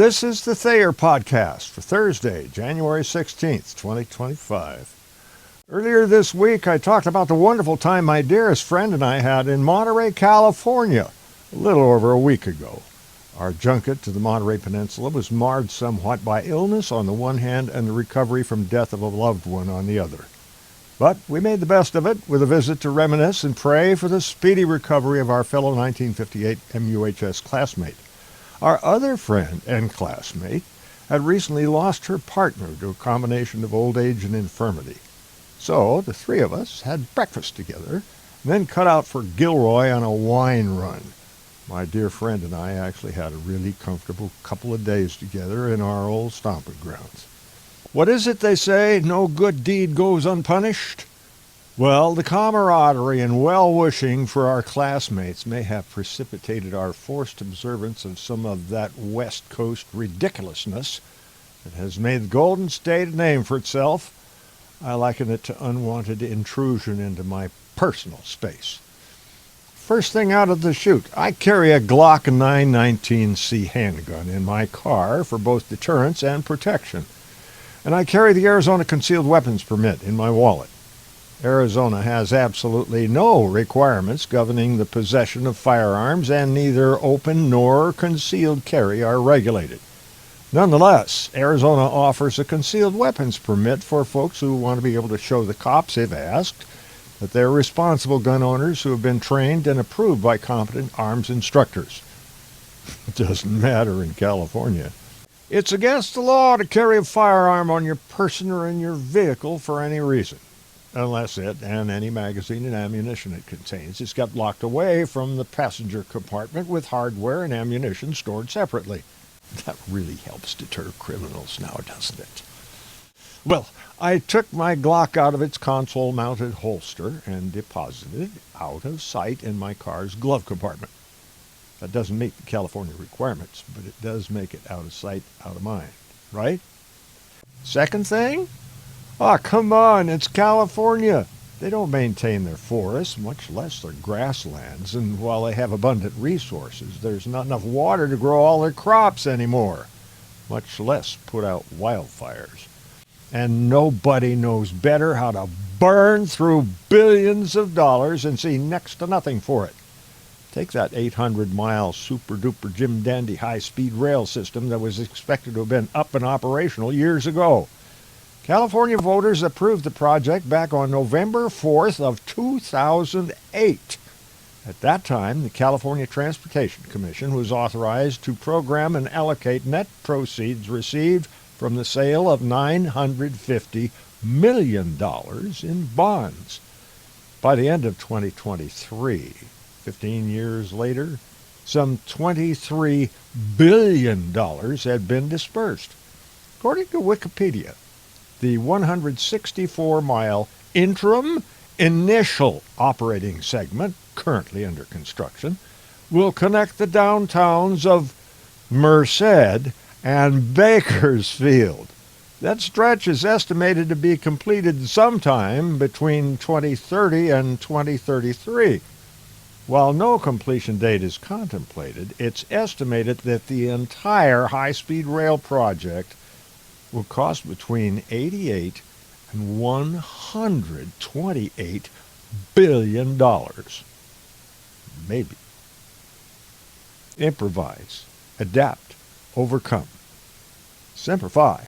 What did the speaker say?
This is the Thayer Podcast for Thursday, January 16th, 2025. Earlier this week, I talked about the wonderful time my dearest friend and I had in Monterey, California, a little over a week ago. Our junket to the Monterey Peninsula was marred somewhat by illness on the one hand and the recovery from death of a loved one on the other. But we made the best of it with a visit to reminisce and pray for the speedy recovery of our fellow 1958 MUHS classmate. Our other friend and classmate had recently lost her partner to a combination of old age and infirmity. So the three of us had breakfast together and then cut out for Gilroy on a wine run. My dear friend and I actually had a really comfortable couple of days together in our old stomping grounds. What is it they say? No good deed goes unpunished? Well, the camaraderie and well-wishing for our classmates may have precipitated our forced observance of some of that West Coast ridiculousness that has made the Golden State a name for itself. I liken it to unwanted intrusion into my personal space. First thing out of the chute, I carry a Glock 919C handgun in my car for both deterrence and protection. And I carry the Arizona Concealed Weapons Permit in my wallet. Arizona has absolutely no requirements governing the possession of firearms, and neither open nor concealed carry are regulated. Nonetheless, Arizona offers a concealed weapons permit for folks who want to be able to show the cops, if asked, that they're responsible gun owners who have been trained and approved by competent arms instructors. It doesn't matter in California. It's against the law to carry a firearm on your person or in your vehicle for any reason, unless it and any magazine and ammunition it contains is kept locked away from the passenger compartment with hardware and ammunition stored separately. That really helps deter criminals now, doesn't it? Well, I took my Glock out of its console-mounted holster and deposited it out of sight in my car's glove compartment. That doesn't meet the California requirements, but it does make it out of sight, out of mind, right? Second thing? Ah, come on, it's California. They don't maintain their forests, much less their grasslands, and while they have abundant resources, there's not enough water to grow all their crops anymore, much less put out wildfires. And nobody knows better how to burn through billions of dollars and see next to nothing for it. Take that 800-mile super-duper Jim Dandy high-speed rail system that was expected to have been up and operational years ago. California voters approved the project back on November 4th of 2008. At that time, the California Transportation Commission was authorized to program and allocate net proceeds received from the sale of $950 million in bonds. By the end of 2023, 15 years later, some $23 billion had been dispersed. According to Wikipedia, the 164-mile interim initial operating segment, currently under construction, will connect the downtowns of Merced and Bakersfield. That stretch is estimated to be completed sometime between 2030 and 2033. While no completion date is contemplated, it's estimated that the entire high-speed rail project will cost between $88 and $128 billion. Maybe. Improvise, adapt, overcome. Semper Fi.